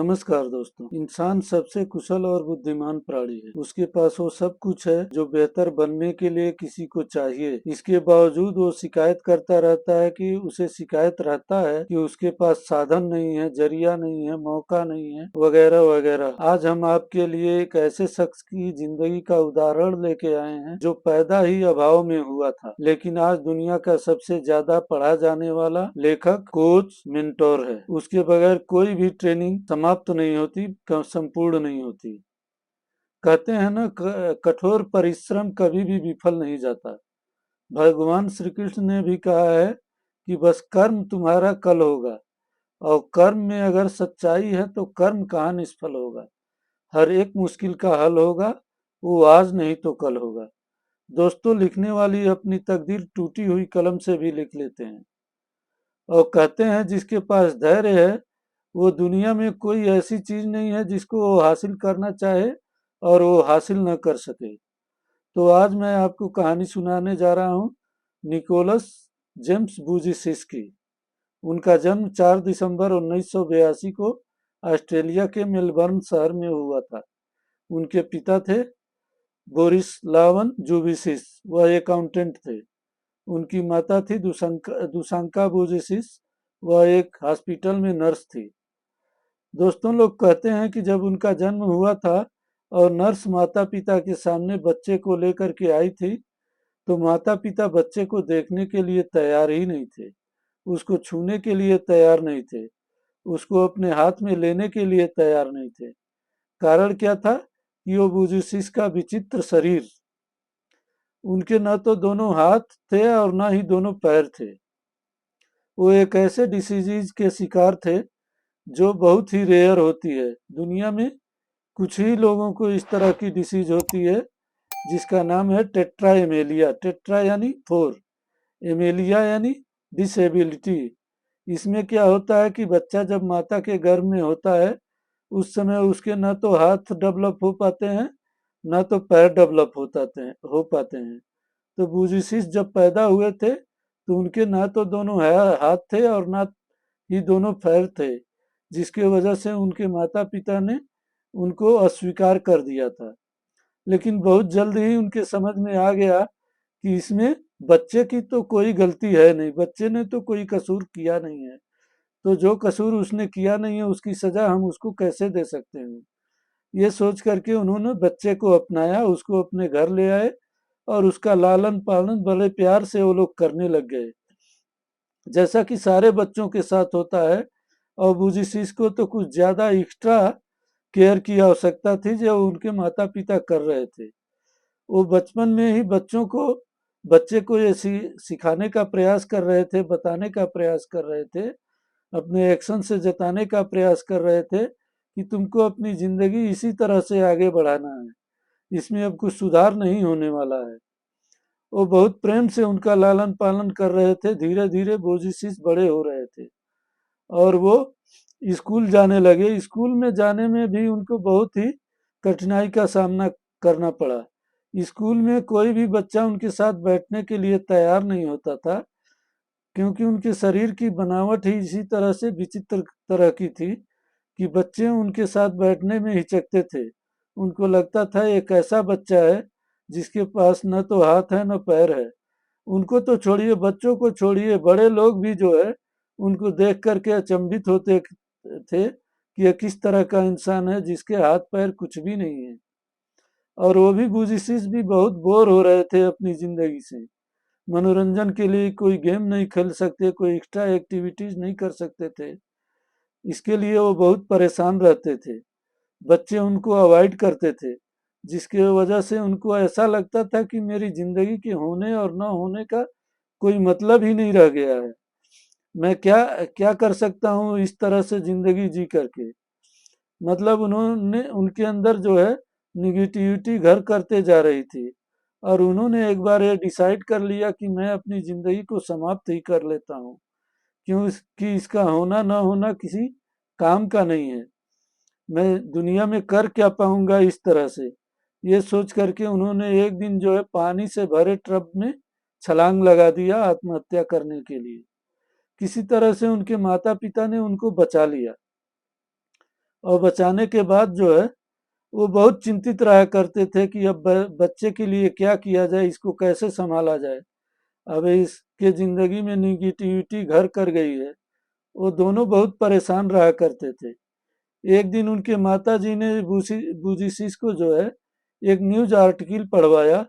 नमस्कार दोस्तों। इंसान सबसे कुशल और बुद्धिमान प्राणी है। उसके पास वो सब कुछ है जो बेहतर बनने के लिए किसी को चाहिए। इसके बावजूद वो शिकायत करता रहता है कि उसे शिकायत रहता है कि उसके पास साधन नहीं है, जरिया नहीं है, मौका नहीं है, वगैरह वगैरह। आज हम आपके लिए एक ऐसे शख्स की जिंदगी का उदाहरण लेके आए हैं जो पैदा ही अभाव में हुआ था, लेकिन आज दुनिया का सबसे ज्यादा पढ़ा जाने वाला लेखक, कोच, मेंटोर है। उसके बगैर कोई भी ट्रेनिंग समाप्त नहीं होती, संपूर्ण नहीं होती। कहते हैं ना, कठोर परिश्रम कभी भी विफल नहीं जाता। भगवान श्री कृष्ण ने भी कहा है कि बस कर्म तुम्हारा कल होगा, और कर्म में अगर सच्चाई है तो कर्म कहाँ निष्फल होगा। हर एक मुश्किल का हल होगा, वो आज नहीं तो कल होगा। दोस्तों, लिखने वाली अपनी तकदीर टूटी हुई कलम से भी लिख लेते हैं, और कहते हैं जिसके पास धैर्य है वो दुनिया में कोई ऐसी चीज नहीं है जिसको वो हासिल करना चाहे और वो हासिल न कर सके। तो आज मैं आपको कहानी सुनाने जा रहा हूँ निकोलस जेम्स वुजिसिस की। उनका जन्म 4 दिसंबर 1982 को ऑस्ट्रेलिया के मेलबर्न शहर में हुआ था। उनके पिता थे बोरिस्लावन जुबिसिस, वह अकाउंटेंट थे। उनकी माता थी दुशांका वुजिसिस, वह एक हॉस्पिटल में नर्स थी। दोस्तों, लोग कहते हैं कि जब उनका जन्म हुआ था और नर्स माता पिता के सामने बच्चे को लेकर के आई थी, तो माता पिता बच्चे को देखने के लिए तैयार ही नहीं थे, उसको छूने के लिए तैयार नहीं थे, उसको अपने हाथ में लेने के लिए तैयार नहीं थे। कारण क्या था कि वो बुजुर्ग का विचित्र शरीर। उनके न तो दोनों हाथ थे और न ही दोनों पैर थे। वो एक ऐसे डिसीज के शिकार थे जो बहुत ही रेयर होती है। दुनिया में कुछ ही लोगों को इस तरह की डिसीज होती है, जिसका नाम है टेट्रा एमेलिया। टेट्रा यानी 4, एमेलिया यानी डिसेबिलिटी। इसमें क्या होता है कि बच्चा जब माता के गर्भ में होता है, उस समय उसके न तो हाथ डेवलप हो पाते हैं, न तो पैर डेवलप हो पाते हैं। तो बुजिसिस जब पैदा हुए थे तो उनके ना तो दोनों हाथ थे और ना ही दोनों पैर थे, जिसकी वजह से उनके माता पिता ने उनको अस्वीकार कर दिया था। लेकिन बहुत जल्द ही उनके समझ में आ गया कि इसमें बच्चे की तो कोई गलती है नहीं, बच्चे ने तो कोई कसूर किया नहीं है, तो जो कसूर उसने किया नहीं है उसकी सजा हम उसको कैसे दे सकते हैं। ये सोच करके उन्होंने बच्चे को अपनाया, उसको अपने घर ले आए और उसका लालन पालन बड़े प्यार से वो लोग करने लग गए, जैसा कि सारे बच्चों के साथ होता है। और बुजिसिस को तो कुछ ज्यादा एक्स्ट्रा केयर की आवश्यकता थी जो उनके माता पिता कर रहे थे। वो बचपन में ही बच्चे को ये सिखाने का प्रयास कर रहे थे, बताने का प्रयास कर रहे थे, अपने एक्शन से जताने का प्रयास कर रहे थे कि तुमको अपनी जिंदगी इसी तरह से आगे बढ़ाना है, इसमें अब कुछ सुधार नहीं होने वाला है। वो बहुत प्रेम से उनका लालन पालन कर रहे थे। धीरे धीरे बोजिसिस बड़े हो रहे थे और वो स्कूल जाने लगे। स्कूल में जाने में भी उनको बहुत ही कठिनाई का सामना करना पड़ा। स्कूल में कोई भी बच्चा उनके साथ बैठने के लिए तैयार नहीं होता था, क्योंकि उनके शरीर की बनावट ही इसी तरह से विचित्र तरह की थी कि बच्चे उनके साथ बैठने में हिचकते थे। उनको लगता था एक ऐसा बच्चा है जिसके पास न तो हाथ है न पैर है। उनको तो छोड़िए, बच्चों को छोड़िए, बड़े लोग भी जो है उनको देख करके अचंभित होते थे कि यह किस तरह का इंसान है जिसके हाथ पैर कुछ भी नहीं है। और वो भी बुजिसिस भी बहुत बोर हो रहे थे अपनी जिंदगी से। मनोरंजन के लिए कोई गेम नहीं खेल सकते, कोई एक्स्ट्रा एक्टिविटीज नहीं कर सकते थे। इसके लिए वो बहुत परेशान रहते थे। बच्चे उनको अवॉइड करते थे, जिसकी वजह से उनको ऐसा लगता था कि मेरी जिंदगी के होने और न होने का कोई मतलब ही नहीं रह गया है। मैं क्या क्या कर सकता हूँ इस तरह से जिंदगी जी करके। मतलब उन्होंने उनके अंदर जो है निगेटिविटी घर करते जा रही थी, और उन्होंने एक बार ये डिसाइड कर लिया कि मैं अपनी जिंदगी को समाप्त ही कर लेता हूँ, क्योंकि इसका होना ना होना किसी काम का नहीं है। मैं दुनिया में कर क्या पाऊंगा इस तरह से। ये सोच करके उन्होंने एक दिन जो है पानी से भरे टब में छलांग लगा दिया आत्महत्या करने के लिए। किसी तरह से उनके माता पिता ने उनको बचा लिया। और बचाने के बाद जो है वो बहुत चिंतित रहा करते थे कि अब बच्चे के लिए क्या किया जाए, इसको कैसे संभाला जाए। अब इसके जिंदगी में निगेटिविटी घर कर गई है। वो दोनों बहुत परेशान रहा करते थे। एक दिन उनके माता जी ने बुजिसिस को जो है एक न्यूज आर्टिकल पढ़वाया,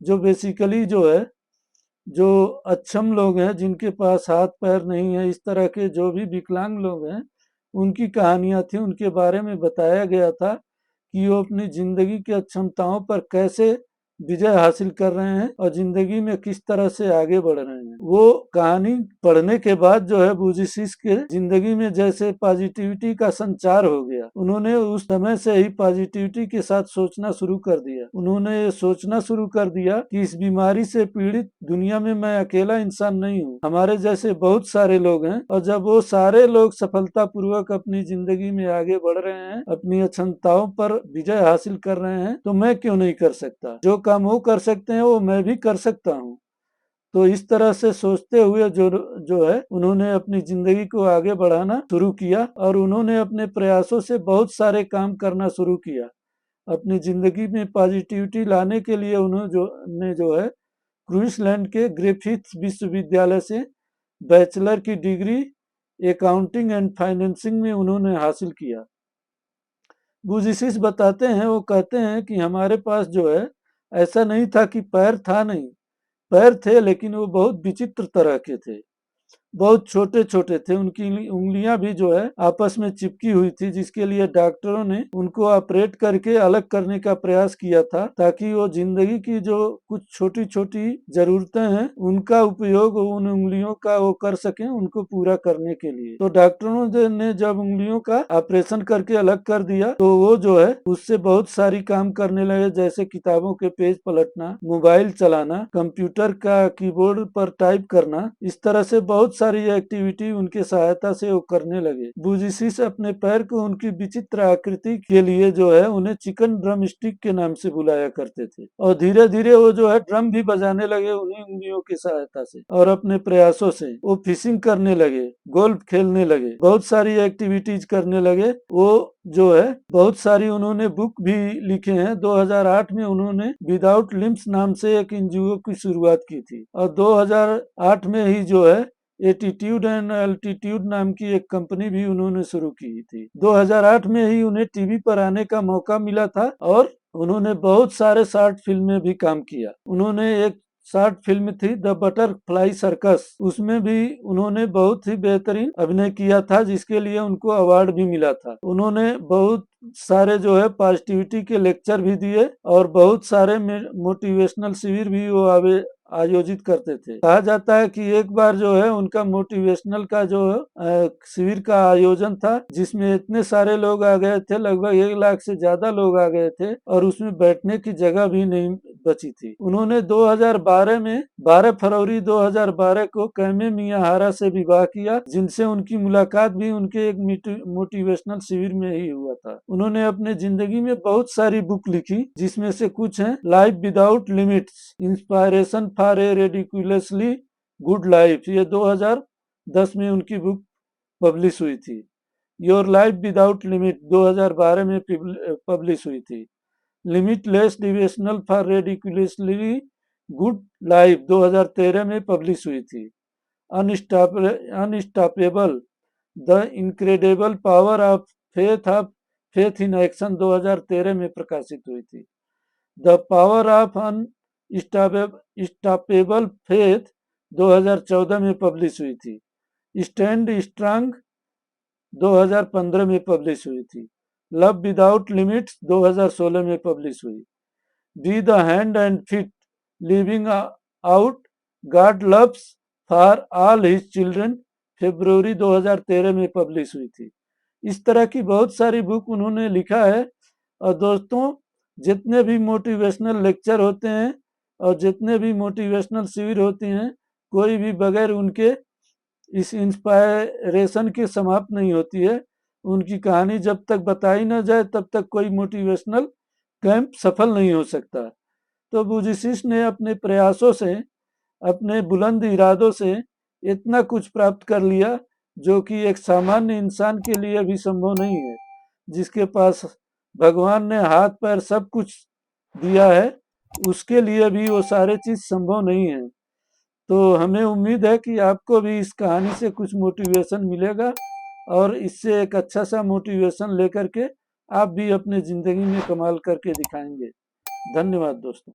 जो बेसिकली जो है जो अक्षम लोग हैं, जिनके पास हाथ पैर नहीं है, इस तरह के जो भी विकलांग लोग हैं, उनकी कहानियां थी। उनके बारे में बताया गया था कि वो अपनी जिंदगी की अक्षमताओं पर कैसे विजय हासिल कर रहे हैं और जिंदगी में किस तरह से आगे बढ़ रहे हैं। वो कहानी पढ़ने के बाद जो है बुजिसिस के जिंदगी में जैसे पॉजिटिविटी का संचार हो गया। उन्होंने उस समय से ही पॉजिटिविटी के साथ सोचना शुरू कर दिया। उन्होंने ये सोचना शुरू कर दिया कि इस बीमारी से पीड़ित दुनिया में मैं अकेला इंसान नहीं हूँ, हमारे जैसे बहुत सारे लोग हैं। और जब वो सारे लोग सफलता पूर्वक अपनी जिंदगी में आगे बढ़ रहे हैं, अपनी अक्षमताओं पर विजय हासिल कर रहे हैं, तो मैं क्यों नहीं कर सकता? जो काम वो कर सकते हैं वो मैं भी कर सकता हूँ। तो इस तरह से सोचते हुए जो है उन्होंने अपनी जिंदगी को आगे बढ़ाना शुरू किया और उन्होंने अपने प्रयासों से बहुत सारे काम करना शुरू किया। अपनी जिंदगी में पॉजिटिविटी लाने के लिए उन्होंने जो है क्वींसलैंड के ग्रिफिथ विश्वविद्यालय से बैचलर की डिग्री अकाउंटिंग एंड फाइनेंसिंग में उन्होंने हासिल किया। बुजिसिस बताते हैं, वो कहते हैं कि हमारे पास जो है ऐसा नहीं था कि पैर था नहीं, पैर थे लेकिन वो बहुत विचित्र तरह के थे, बहुत छोटे छोटे थे। उनकी उंगलियां भी जो है आपस में चिपकी हुई थी, जिसके लिए डॉक्टरों ने उनको ऑपरेट करके अलग करने का प्रयास किया था, ताकि वो जिंदगी की जो कुछ छोटी छोटी जरूरतें हैं उनका उपयोग उन उंगलियों का वो कर सकें, उनको पूरा करने के लिए। तो डॉक्टरों ने जब उंगलियों का ऑपरेशन करके अलग कर दिया तो वो जो है उससे बहुत सारी काम करने लगे, जैसे किताबों के पेज पलटना, मोबाइल चलाना, कंप्यूटर का कीबोर्ड पर टाइप करना। इस तरह से बहुत सारी एक्टिविटी उनके सहायता से वो करने लगे। बुजिसिस अपने पैर को उनकी विचित्र आकृति के लिए जो है उन्हें चिकन ड्रम स्टिक के नाम से बुलाया करते थे, और धीरे धीरे वो जो है ड्रम भी बजाने लगे उन्हीं उंगलियों की सहायता से। और अपने प्रयासों से वो फिशिंग करने लगे, गोल्फ खेलने लगे, बहुत सारी एक्टिविटीज करने लगे। वो जो है बहुत सारी उन्होंने बुक भी लिखे हैं। 2008 में उन्होंने विदाउट लिम्स नाम से एक एनजीओ की शुरुआत की थी, और 2008 में ही जो है एटीट्यूड एंड एल्टीट्यूड नाम की एक कंपनी भी उन्होंने शुरू की थी। 2008 में ही उन्हें टीवी पर आने का मौका मिला था और उन्होंने बहुत सारे शॉर्ट फिल्म में भी काम किया। उन्होंने एक शॉर्ट फिल्म थी द बटरफ्लाई सर्कस, उसमें भी उन्होंने बहुत ही बेहतरीन अभिनय किया था, जिसके लिए उनको अवार्ड भी मिला था। उन्होंने बहुत सारे जो है पॉजिटिविटी के लेक्चर भी दिए और बहुत सारे मोटिवेशनल शिविर भी वो आयोजित करते थे। कहा जाता है कि एक बार जो है उनका मोटिवेशनल का जो शिविर का आयोजन था, जिसमें इतने सारे लोग आ गए थे, लगभग 1 लाख से ज्यादा लोग आ गए थे, और उसमें बैठने की जगह भी नहीं बची थी। उन्होंने 2012 में 12 फरवरी 2012 को कैमे मियाहारा से विवाह किया, जिनसे उनकी मुलाकात भी उनके एक मोटिवेशनल शिविर में ही हुआ था। उन्होंने अपने जिंदगी में बहुत सारी बुक लिखी, जिसमें से कुछ हैं life without limits, inspiration for a ridiculously good life, ये 2010 में उनकी बुक पब्लिश हुई थी। योर लाइफ विदाउट लिमिट 2012 में पब्लिश हुई थी। Limitless devotional for ridiculously good life 2013 में पब्लिश हुई थी। Unstoppable the incredible power of faith in action 2013 में प्रकाशित हुई थी। The power of unstoppable faith 2014 में पब्लिश हुई थी। स्टैंड स्ट्रांग 2015 में पब्लिश हुई थी। लव विदाउट लिमिट्स 2016 में पब्लिश हुई। Be the hand and fit living out God loves for all his children फरवरी 2013 में पब्लिश हुई थी। इस तरह की बहुत सारी बुक उन्होंने लिखा है। और दोस्तों, जितने भी मोटिवेशनल लेक्चर होते हैं और जितने भी मोटिवेशनल शिविर होते हैं, कोई भी बगैर उनके इस इंस्पायरेशन के समाप्त नहीं होती है। उनकी कहानी जब तक बताई ना जाए तब तक कोई मोटिवेशनल कैंप सफल नहीं हो सकता। तो बुजिसिस ने अपने प्रयासों से, अपने बुलंद इरादों से इतना कुछ प्राप्त कर लिया जो कि एक सामान्य इंसान के लिए भी संभव नहीं है। जिसके पास भगवान ने हाथ पैर सब कुछ दिया है, उसके लिए भी वो सारे चीज संभव नहीं है। तो हमें उम्मीद है कि आपको भी इस कहानी से कुछ मोटिवेशन मिलेगा और इससे एक अच्छा सा मोटिवेशन लेकर के आप भी अपने ज़िंदगी में कमाल करके दिखाएंगे। धन्यवाद दोस्तों।